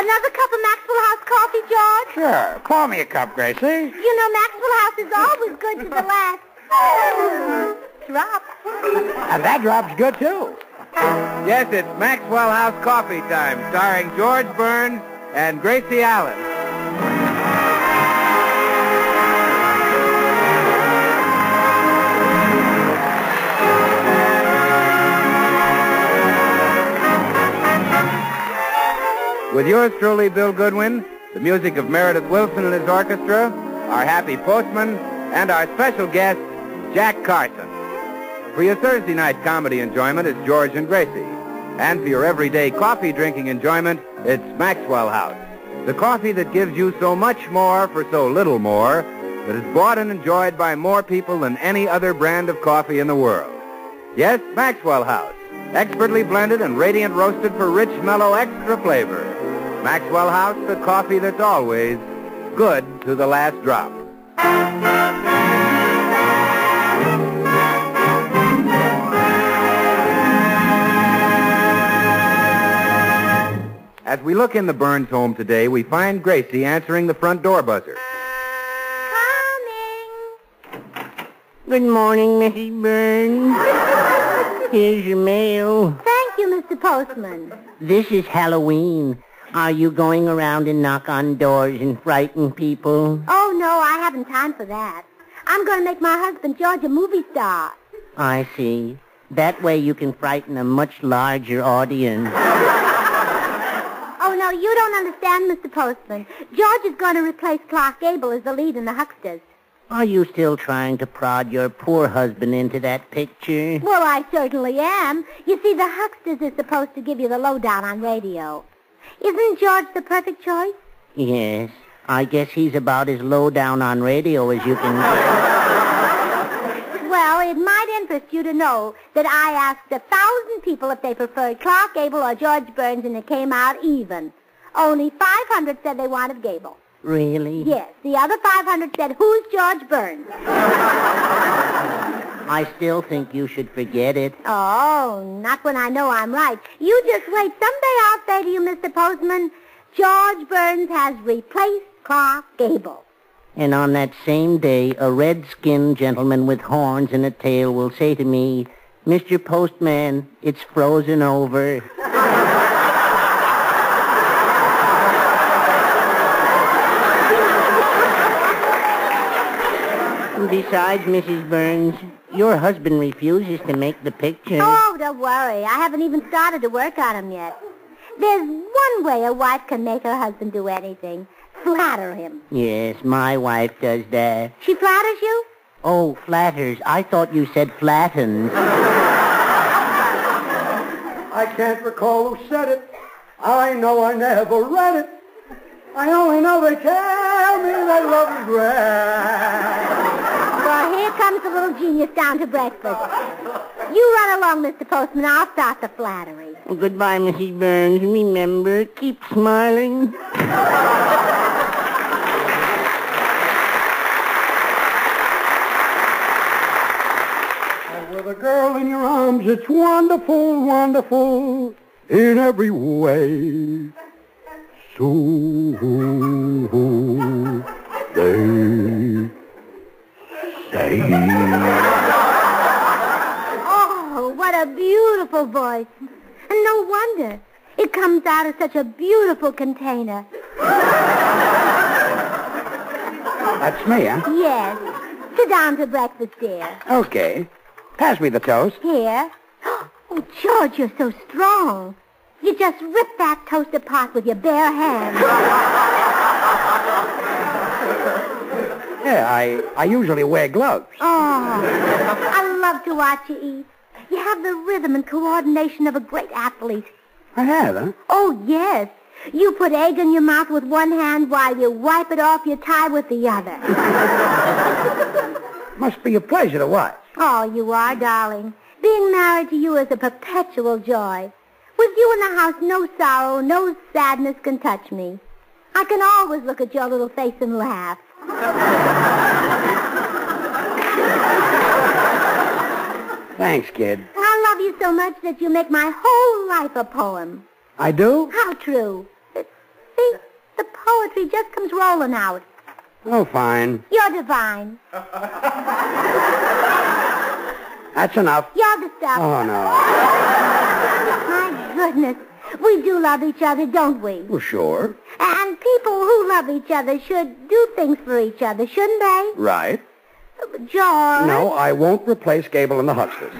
Another cup of Maxwell House coffee, George? Sure. Pour me a cup, Gracie. You know Maxwell House is always good to the last drop. And that drop's good, too. Yes, it's Maxwell House Coffee Time, starring George Burns and Gracie Allen. With yours truly, Bill Goodwin, the music of Meredith Wilson and his orchestra, our happy postman, and our special guest, Jack Carson. For your Thursday night comedy enjoyment, it's George and Gracie. And for your everyday coffee drinking enjoyment, it's Maxwell House. The coffee that gives you so much more for so little more, that is bought and enjoyed by more people than any other brand of coffee in the world. Yes, Maxwell House. Expertly blended and radiant roasted for rich, mellow, extra flavor. Maxwell House, the coffee that's always good to the last drop. As we look in the Burns home today, we find Gracie answering the front door buzzer. Coming. Good morning, Mrs. Burns. Here's your mail. Thank you, Mr. Postman. This is Halloween. Are you going around and knock on doors and frighten people? Oh, no, I haven't time for that. I'm going to make my husband George a movie star. I see. That way you can frighten a much larger audience. Oh, no, you don't understand, Mr. Postman. George is going to replace Clark Gable as the lead in The Hucksters. Are you still trying to prod your poor husband into that picture? Well, I certainly am. You see, The Hucksters is supposed to give you the lowdown on radio. Isn't George the perfect choice? Yes. I guess he's about as low down on radio as you can get. Well, it might interest you to know that I asked 1,000 people if they preferred Clark Gable or George Burns, and it came out even. Only 500 said they wanted Gable. Really? Yes. The other 500 said, who's George Burns? I still think you should forget it. Oh, not when I know I'm right. You just wait. Someday I'll say to you, Mr. Postman, George Burns has replaced Clark Gable. And on that same day, a red-skinned gentleman with horns and a tail will say to me, Mr. Postman, it's frozen over. Besides, Mrs. Burns, your husband refuses to make the picture. Oh, don't worry. I haven't even started to work on him yet. There's one way a wife can make her husband do anything. Flatter him. Yes, my wife does that. She flatters you? Oh, flatters. I thought you said flattens. I can't recall who said it. I know I never read it. I only know they tell me that love is rare. Well, here comes the little genius down to breakfast. You run along, Mr. Postman. I'll start the flattery. Oh, goodbye, Mrs. Burns. Remember, keep smiling. With a girl in your arms, it's wonderful, wonderful in every way. So they say. Oh, what a beautiful voice. And no wonder. It comes out of such a beautiful container. That's me, huh? Yes. Sit down to breakfast, dear. Okay. Pass me the toast. Here. Oh, George, you're so strong. You just rip that toast apart with your bare hands. Yeah, I usually wear gloves. Oh, I love to watch you eat. You have the rhythm and coordination of a great athlete. I have, huh? Oh, yes. You put egg in your mouth with one hand while you wipe it off your tie with the other. Must be a pleasure to watch. Oh, you are, darling. Being married to you is a perpetual joy. With you in the house, no sorrow, no sadness can touch me. I can always look at your little face and laugh. Thanks, kid. I love you so much that you make my whole life a poem. I do? How true. Think poetry just comes rolling out. Oh, fine. You're divine. That's enough. You're the stuff. Oh, no. My goodness. We do love each other, don't we? Well, sure. And people who love each other should do things for each other, shouldn't they? Right. George? No, I won't replace Gable and the Hucksters.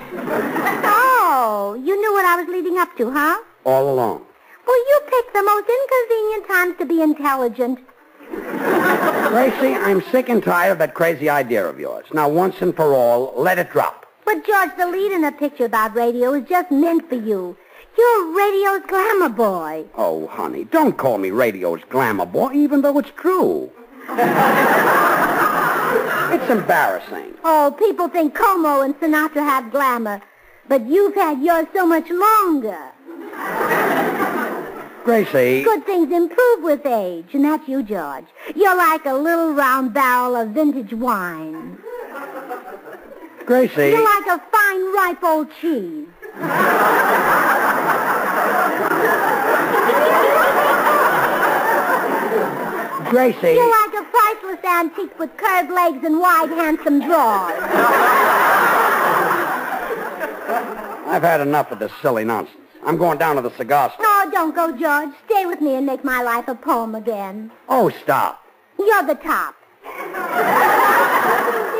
Oh, you knew what I was leading up to, huh? All along. Well, you picked the most inconvenient times to be intelligent. Gracie, I'm sick and tired of that crazy idea of yours. Now, once and for all, let it drop. But, George, the lead in a picture about radio is just meant for you. You're radio's glamour boy. Oh, honey, don't call me radio's glamour boy, even though it's true. It's embarrassing. Oh, people think Como and Sinatra have glamour, but you've had yours so much longer. Gracie. Good things improve with age, and that's you, George. You're like a little round barrel of vintage wine. Gracie. You're like a fine, ripe old cheese. Gracie. You're like a priceless antique with curved legs and wide, handsome drawers. I've had enough of this silly nonsense. I'm going down to the cigar store. No, don't go, George. Stay with me and make my life a poem again. Oh, stop. You're the top. See,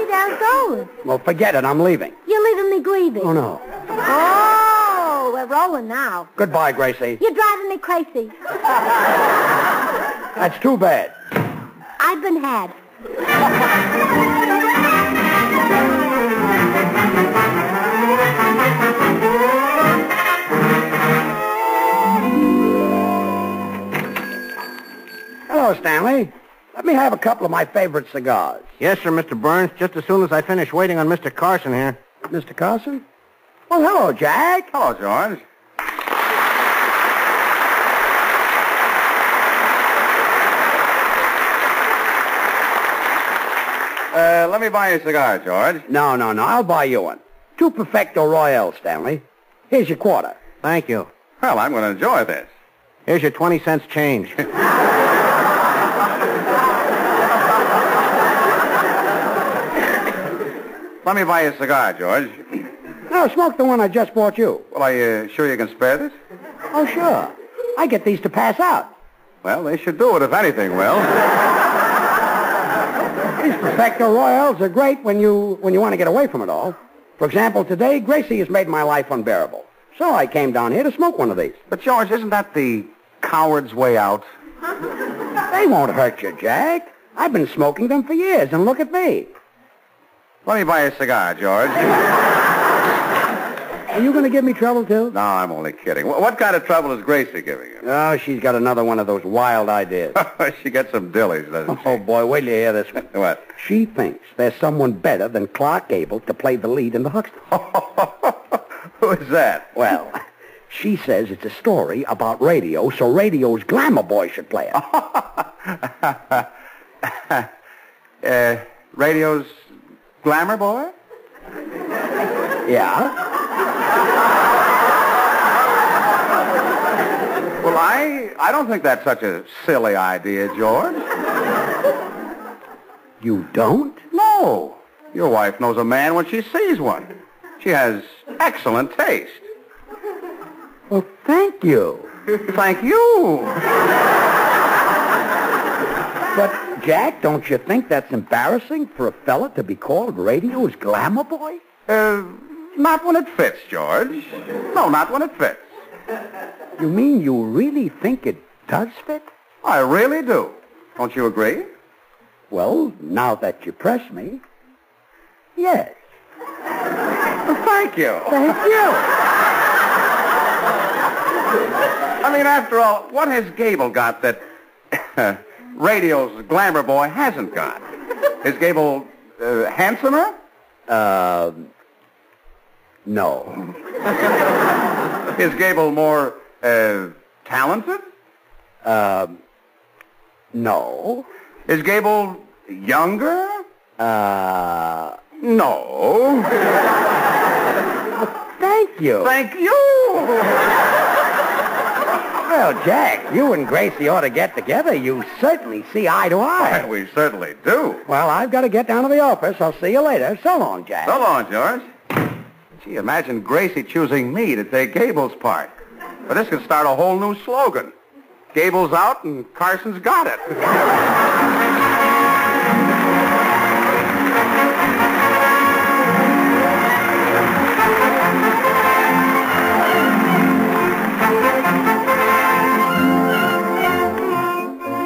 there it goes. Well, forget it. I'm leaving. You're leaving me grieving. Oh, no. Oh, we're rolling now. Goodbye, Gracie. You're driving me crazy. That's too bad. I've been had. Hello, Stanley. Let me have a couple of my favorite cigars. Yes, sir, Mr. Burns, just as soon as I finish waiting on Mr. Carson here. Mr. Carson? Oh, hello, Jack. Hello, George. Let me buy you a cigar, George. No. I'll buy you one. 2 Perfecto Royale, Stanley. Here's your quarter. Thank you. Well, I'm going to enjoy this. Here's your 20 cents change. Let me buy you a cigar, George. No, smoke the one I just bought you. Well, are you sure you can spare this? Oh, sure. I get these to pass out. Well, they should do it, if anything will. These Perfecto Royales are great when you want to get away from it all. For example, today, Gracie has made my life unbearable. So I came down here to smoke one of these. But, George, isn't that the coward's way out? They won't hurt you, Jack. I've been smoking them for years, and look at me. Let me buy you a cigar, George. Are you going to give me trouble, too? No, I'm only kidding. What kind of trouble is Gracie giving you? Oh, she's got another one of those wild ideas. She gets some dillies, doesn't she? Oh, boy, wait till you hear this one. What? She thinks there's someone better than Clark Gable to play the lead in the Hucksters. Who is that? Well, she says it's a story about radio, so radio's glamour boy should play it. Radio's glamour boy? Yeah? Well, I don't think that's such a silly idea, George. You don't? No. Your wife knows a man when she sees one. She has excellent taste. Well, thank you. Thank you. But, Jack, don't you think that's embarrassing for a fella to be called radio's glamour boy? Not when it fits, George. No, not when it fits. You mean you really think it does fit? I really do. Don't you agree? Well, now that you press me, yes. Thank you. Thank you. I mean, after all, what has Gable got that radio's glamour boy hasn't got? Is Gable handsomer? No. Is Gable more talented? No. Is Gable younger? No. Thank you. Thank you. Well, Jack, you and Gracie ought to get together. You certainly see eye to eye. We certainly do. Well, I've got to get down to the office. I'll see you later. So long, Jack. So long, George. Gee, imagine Gracie choosing me to take Gable's part. But this could start a whole new slogan. Gable's out and Carson's got it.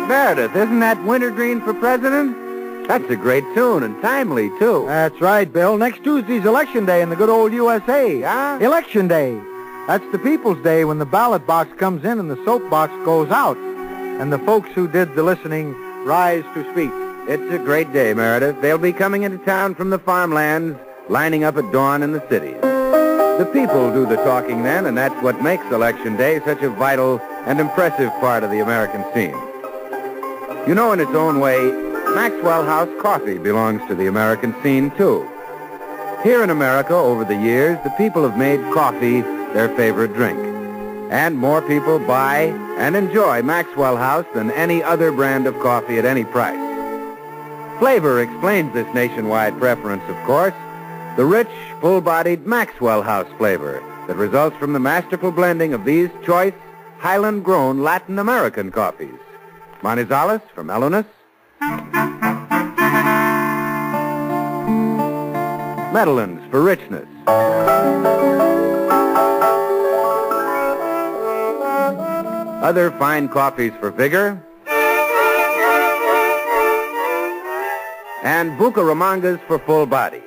Meredith, isn't that Wintergreen for President? That's a great tune and timely, too. That's right, Bill. Next Tuesday's Election Day in the good old USA. Yeah? Election Day. That's the People's Day when the ballot box comes in and the soapbox goes out. And the folks who did the listening rise to speak. It's a great day, Meredith. They'll be coming into town from the farmlands, lining up at dawn in the cities. The people do the talking then, and that's what makes Election Day such a vital and impressive part of the American scene. You know, in its own way, Maxwell House coffee belongs to the American scene, too. Here in America, over the years, the people have made coffee their favorite drink. And more people buy and enjoy Maxwell House than any other brand of coffee at any price. Flavor explains this nationwide preference, of course. The rich, full-bodied Maxwell House flavor that results from the masterful blending of these choice, Highland-grown Latin American coffees. Manizales from Elonis. Medellins for richness. Other fine coffees for vigor. And Bucaramangas for full body.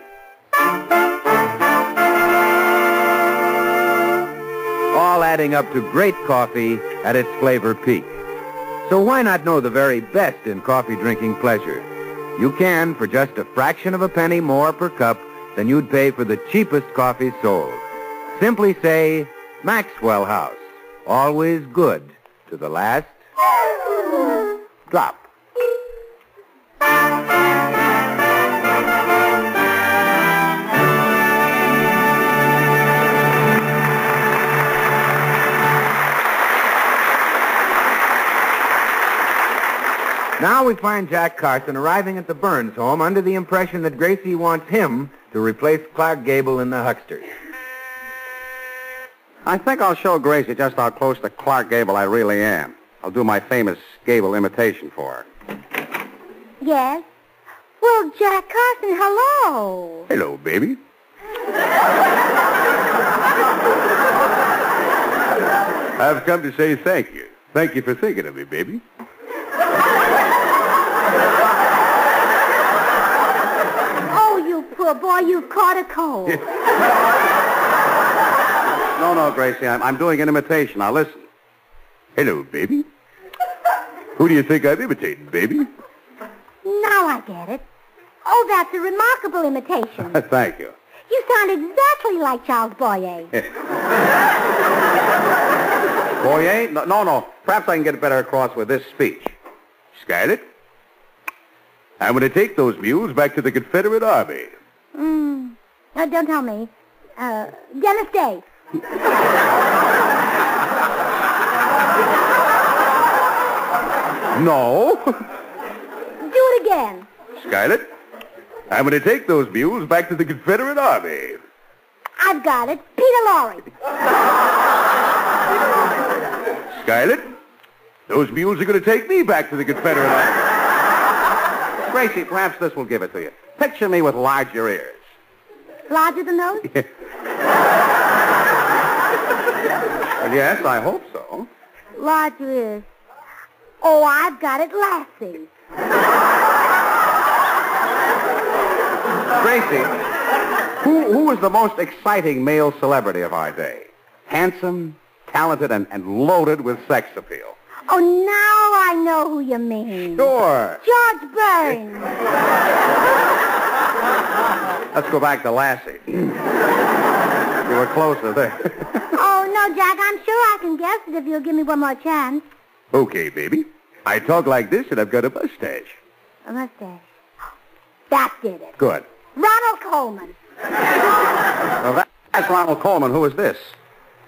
All adding up to great coffee at its flavor peak. So why not know the very best in coffee drinking pleasure? You can for just a fraction of a penny more per cup than you'd pay for the cheapest coffee sold. Simply say, Maxwell House. Always good to the last drop. Now we find Jack Carson arriving at the Burns home under the impression that Gracie wants him to replace Clark Gable in the Hucksters. I think I'll show Gracie just how close to Clark Gable I really am. I'll do my famous Gable imitation for her. Yes? Well, Jack Carson, hello. Hello, baby. I've come to say thank you. Thank you for thinking of me, baby. Poor boy, you've caught a cold. No, Gracie, I'm doing an imitation. Now, listen. Hello, baby. Who do you think I'm imitating, baby? Now I get it. Oh, that's a remarkable imitation. Thank you. You sound exactly like Charles Boyer. Boyer? No. Perhaps I can get it better across with this speech. Scarlett, I'm going to take those mules back to the Confederate Army. No, don't tell me. Dennis Day. No. Do it again. Scarlett, I'm going to take those mules back to the Confederate Army. I've got it. Peter Lorre. Scarlett, those mules are going to take me back to the Confederate Army. Gracie, perhaps this will give it to you. Picture me with larger ears. Larger than those? Yes, I hope so. Larger ears. Oh, I've got it, Lassie. Gracie, who is the most exciting male celebrity of our day? Handsome, talented, and loaded with sex appeal. Oh, now I know who you mean. Sure. George Burns. Let's go back to Lassie. You were closer there. Oh, no, Jack, I'm sure I can guess it if you'll give me one more chance. Okay, baby. I talk like this and I've got a mustache. A mustache. That did it. Good. Ronald Coleman. Well, that's Ronald Coleman. Who is this?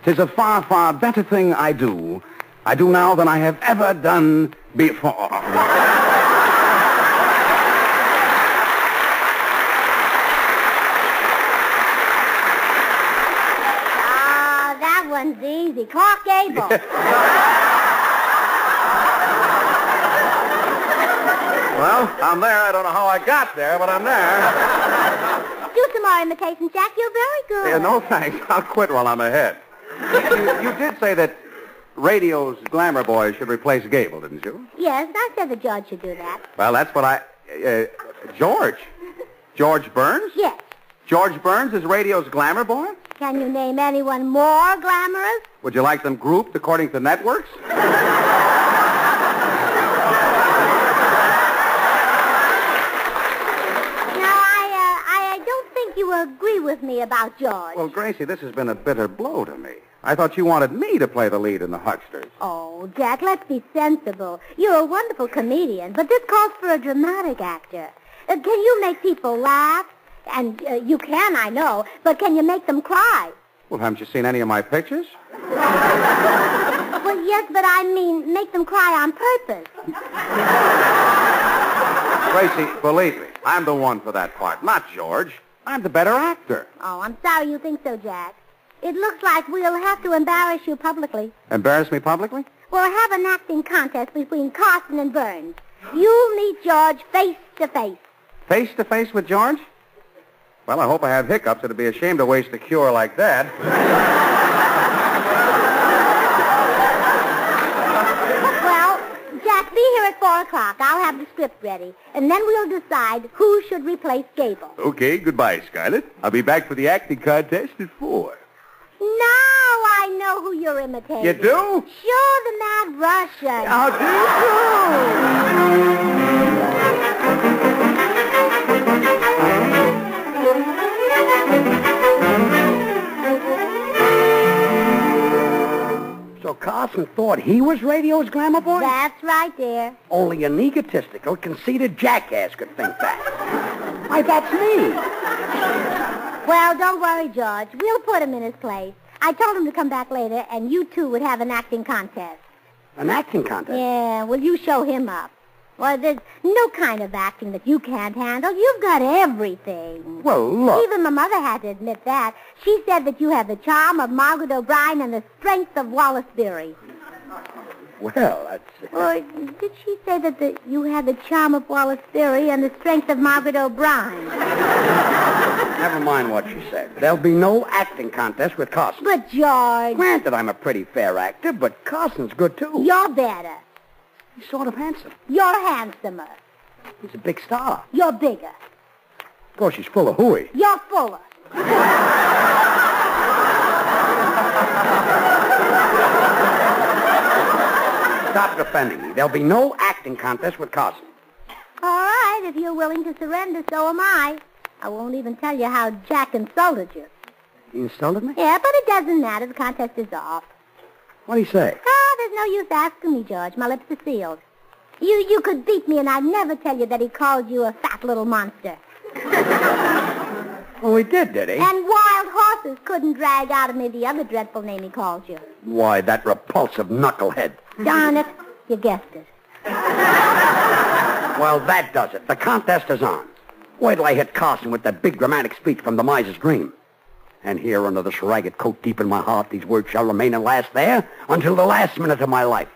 'Tis a far, far better thing I do I do now than I have ever done before. That one's easy. Clark Gable. Well, I'm there. I don't know how I got there, but I'm there. Do some more imitations, Jack. You're very good. Yeah, no thanks. I'll quit while I'm ahead. You did say that radio's glamour boy should replace Gable, didn't you? Yes, I said the judge should do that. Well, that's what George. George Burns? Yes. George Burns is radio's glamour boy? Can you name anyone more glamorous? Would you like them grouped according to networks? You agree with me about George. Well, Gracie, this has been a bitter blow to me. I thought you wanted me to play the lead in The Hucksters. Oh, Jack, let's be sensible. You're a wonderful comedian, but this calls for a dramatic actor. Can you make people laugh? And you can, I know, but can you make them cry? Well, haven't you seen any of my pictures? Well, yes, but I mean make them cry on purpose. Gracie, believe me, I'm the one for that part, not George. I'm the better actor. Oh, I'm sorry you think so, Jack. It looks like we'll have to embarrass you publicly. Embarrass me publicly? We'll have an acting contest between Carson and Burns. You'll meet George face to face. Face to face with George? Well, I hope I have hiccups. It'd be a shame to waste a cure like that. Well, Jack, be here at 4 o'clock. I'll have the script ready. And then we'll decide who should replace Gable. Okay, goodbye, Scarlett. I'll be back for the acting contest at 4. Now I know who you're imitating. You do? Sure, the Mad Russian. How do So Carson thought he was radio's glamour boy? That's right, dear. Only an egotistical, conceited jackass could think that. Why, that's me. Well, don't worry, George. We'll put him in his place. I told him to come back later, and you two would have an acting contest. An acting contest? Yeah, well, you show him up. Well, there's no kind of acting that you can't handle. You've got everything. Well, look. Even my mother had to admit that. She said that you have the charm of Margaret O'Brien and the strength of Wallace Beery. Well, that's... Or did she say that you had the charm of Wallace Beery and the strength of Margaret O'Brien? Never mind what she said. There'll be no acting contest with Carson. But, George... Granted, I'm a pretty fair actor, but Carson's good, too. You're better. He's sort of handsome. You're handsomer. He's a big star. You're bigger. Of course, he's full of hooey. You're fuller. Stop defending me. There'll be no acting contest with Carson. All right, if you're willing to surrender, so am I. I won't even tell you how Jack insulted you. He insulted me? Yeah, but it doesn't matter. The contest is off. What'd he say? Oh, there's no use asking me, George. My lips are sealed. You could beat me, and I'd never tell you that he called you a fat little monster. Oh, he did he? And wild horses couldn't drag out of me the other dreadful name he called you. Why, that repulsive knucklehead. Darn it, you guessed it. Well, that does it. The contest is on. Wait till I hit Carson with that big dramatic speech from The Miser's Dream. And here, under this ragged coat deep in my heart, these words shall remain and last there until the last minute of my life.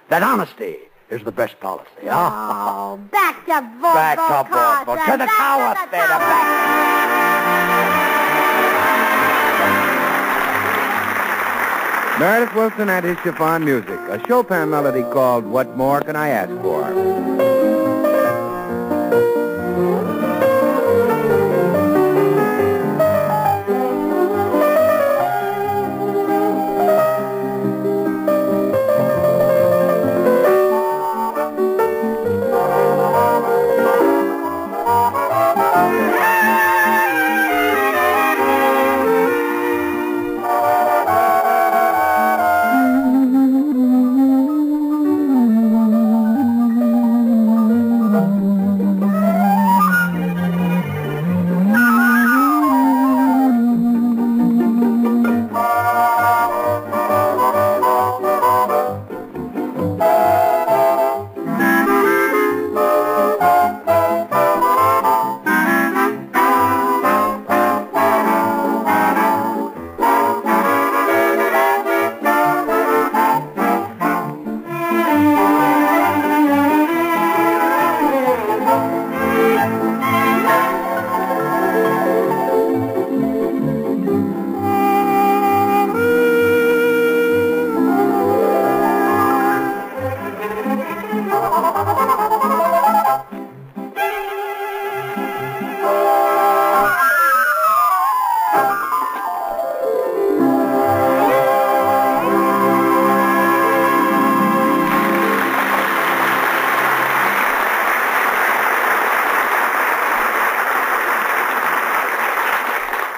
That honesty is the best policy. Oh, back to Volvo, Back to Volvo. Carson. To the tower, Back to the there, the tower. Meredith Wilson and his chiffon music, a Chopin melody called What More Can I Ask For?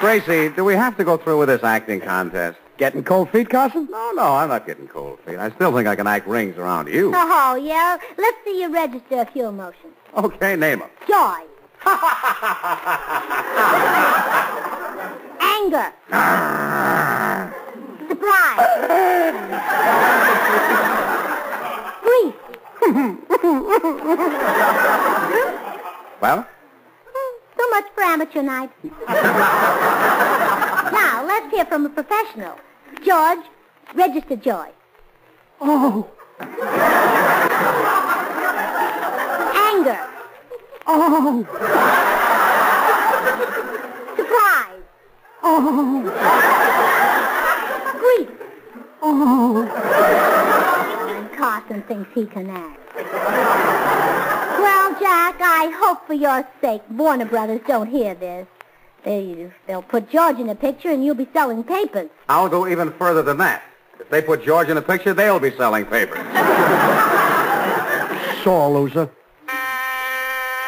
Gracie, do we have to go through with this acting contest? Getting cold feet, Carson? No, I'm not getting cold feet. I still think I can act rings around you. Oh, yeah? Let's see you register a few emotions. Okay, name them. Joy. Anger. Surprise. Grief. Well? So much for amateur night. Now, let's hear from a professional. George, register joy. Oh. Anger. Oh. Surprise. Oh. Grief. Oh. And Carson thinks he can act. Well, Jack, I hope for your sake Warner Brothers don't hear this. They'll put George in a picture and you'll be selling papers. I'll go even further than that. If they put George in a picture, they'll be selling papers. Sore loser.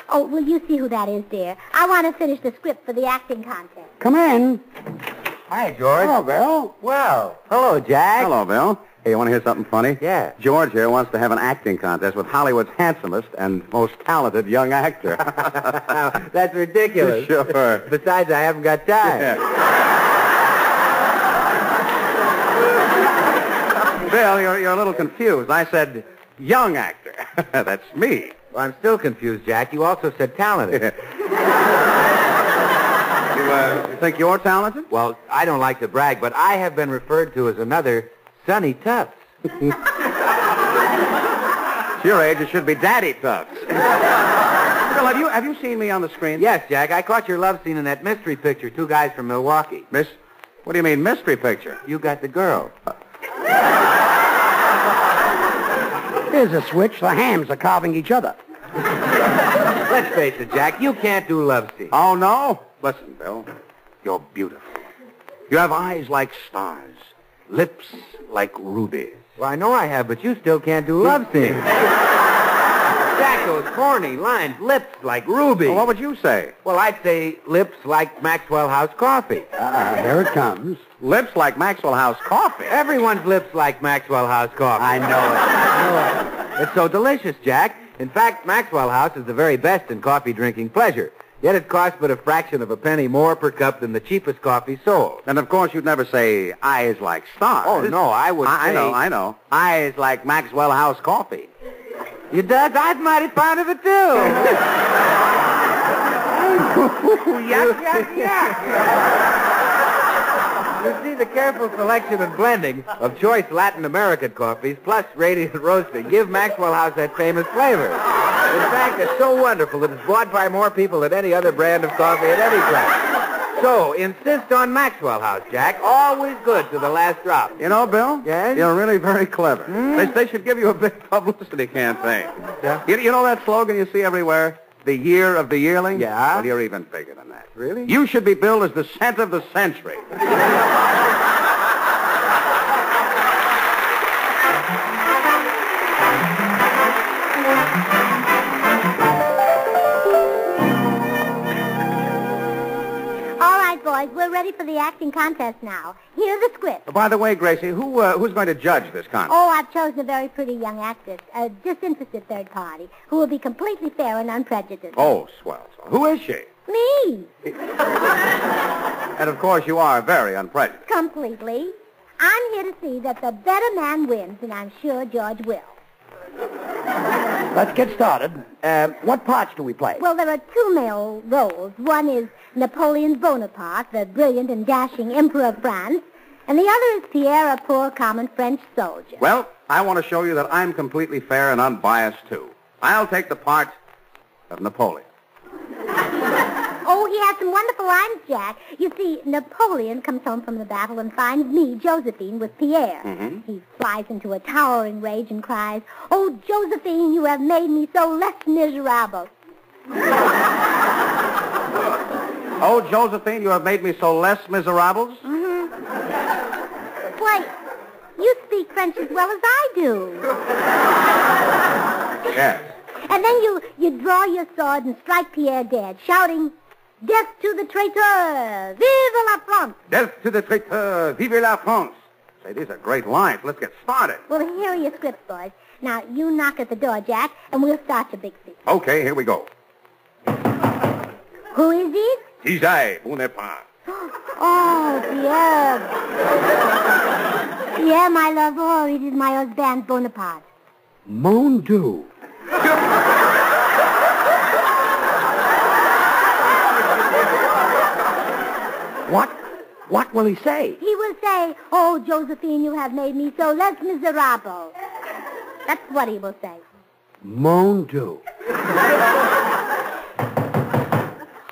Oh, will you see who that is, dear? I want to finish the script for the acting contest. Come in. Hi, George. Hello, Bill. Well, hello, Jack. Hello, Bill. Hey, you want to hear something funny? Yeah. George here wants to have an acting contest with Hollywood's handsomest and most talented young actor. That's ridiculous. Sure. Besides, I haven't got time. Yeah. Bill, you're a little confused. I said young actor. That's me. Well, I'm still confused, Jack. You also said talented. You think you're talented? Well, I don't like to brag, but I have been referred to as another Sonny Tufts. At your age, it should be Daddy Tufts. Bill, have you seen me on the screen? Yes, Jack. I caught your love scene in that mystery picture, Two Guys from Milwaukee. What do you mean, mystery picture? You got the girl. Here's a switch. The hams are carving each other. Let's face it, Jack. You can't do love scenes. Oh, no? Listen, Bill. You're beautiful. You have eyes like stars, lips like rubies. Well, I know I have, but you still can't do love scenes. Jack, those corny lines, lips like ruby. Well, what would you say? Well, I'd say lips like Maxwell House coffee. Here it comes. Lips like Maxwell House coffee. Everyone's lips like Maxwell House coffee. I know it. It's so delicious, Jack. In fact, Maxwell House is the very best in coffee drinking pleasure. Yet it costs but a fraction of a penny more per cup than the cheapest coffee sold. And, of course, you'd never say eyes like stars. Oh, no, I would say... I know. Eyes like Maxwell House coffee. You does? I'm mighty fond of it, too. Yuck, yuck, yuck. You see, the careful selection and blending of choice Latin American coffees plus radiant roasting give Maxwell House that famous flavor. In fact, it's so wonderful that it's bought by more people than any other brand of coffee at any price. So, insist on Maxwell House, Jack. Always good to the last drop. You know, Bill? Yes? You're really very clever. They should give you a big publicity campaign. Yeah? You know that slogan you see everywhere? The year of the yearling? Yeah? Well, you're even bigger than that. Really? You should be billed as the scent of the century. Boys, we're ready for the acting contest now. Here's the script. By the way, Gracie, who's going to judge this contest? Oh, I've chosen a very pretty young actress, a disinterested third party, who will be completely fair and unprejudiced. Oh, swell. Who is she? Me. And, of course, you are very unprejudiced. Completely. I'm here to see that the better man wins, and I'm sure George will. Let's get started. What parts do we play? Well, there are two male roles. One is Napoleon Bonaparte, the brilliant and dashing Emperor of France, and the other is Pierre, a poor, common French soldier. Well, I want to show you that I'm completely fair and unbiased, too. I'll take the part of Napoleon. Oh, he has some wonderful lines, Jack. You see, Napoleon comes home from the battle and finds me, Josephine, with Pierre. Mm-hmm. He flies into a towering rage and cries, "Oh, Josephine, you have made me so less miserable." Oh, Josephine, you have made me so less miserables? Mm-hmm. Why, you speak French as well as I do. Yes. And then you draw your sword and strike Pierre dead, shouting, Death to the traitor! Vive la France! Death to the traiteur! Vive la France! Say, these are great lines. Let's get started. Well, here are your scripts, boys. Now, you knock at the door, Jack, and we'll start your big speech. Okay, here we go. Who is it? Tis I, Bonaparte. Oh, Pierre. Pierre, my love. Oh, it is my husband, Bonaparte. Mon Dieu. What will he say? He will say, oh, Josephine, you have made me so less miserable. That's what he will say. Mon Dieu.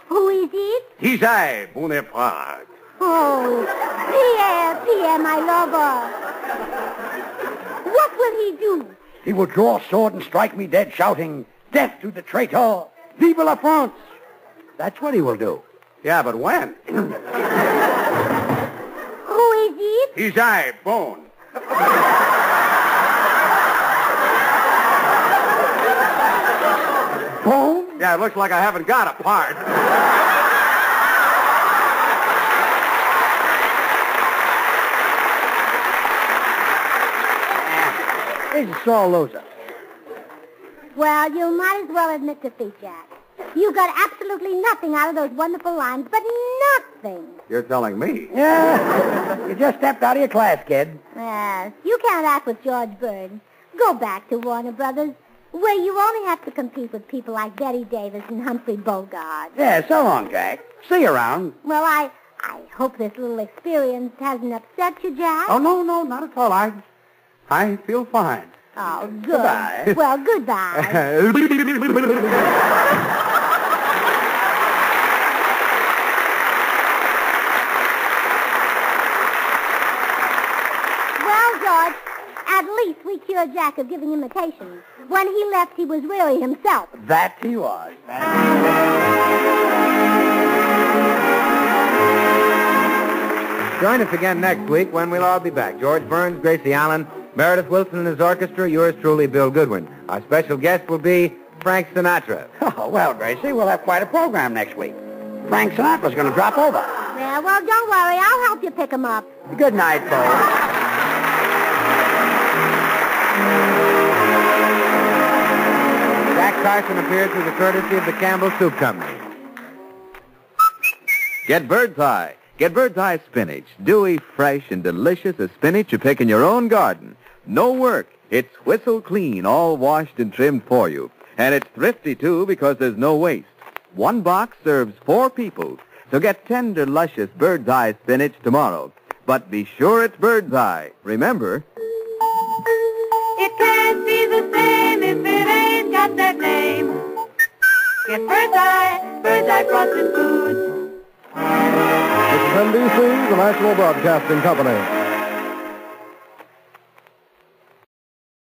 Who is it? Tis I, Bonaparte. Oh, Pierre, my lover. What will he do? He will draw a sword and strike me dead, shouting, "Death to the traitor! Vive la France!" That's what he will do. Yeah, but when? Who is it? Tis I, Bone. Bone? Yeah, it looks like I haven't got a part. This is Saul Loza. Well, you might as well admit defeat, Jack. You got absolutely nothing out of those wonderful lines, but nothing. You're telling me. Yeah, you just stepped out of your class, kid. Yes, you can't act with George Bird. Go back to Warner Brothers, where you only have to compete with people like Betty Davis and Humphrey Bogart. Yeah, so long, Jack. See you around. Well, I hope this little experience hasn't upset you, Jack. Oh, no, not at all. I feel fine. Oh, good. Goodbye. Well, goodbye. Well, George, at least we cured Jack of giving imitations. When he left, he was really himself. That he was. Join us again next week when we'll all be back. George Burns, Gracie Allen, Meredith Wilson and his orchestra, yours truly, Bill Goodwin. Our special guest will be Frank Sinatra. Oh, well, Gracie, we'll have quite a program next week. Frank Sinatra's going to drop over. Yeah, well, don't worry. I'll help you pick him up. Good night, folks. Jack Carson appeared through the courtesy of the Campbell Soup Company. Get Bird's Eye. Get Bird's Eye spinach. Dewy, fresh, and delicious as spinach you pick in your own garden. No work. It's whistle clean, all washed and trimmed for you. And it's thrifty, too, because there's no waste. One box serves 4 people. So get tender, luscious Bird's Eye spinach tomorrow. But be sure it's Bird's Eye. Remember... It can't be the same if it ain't got that name. Get Bird's Eye frosted foods. This is NBC, the National Broadcasting Company.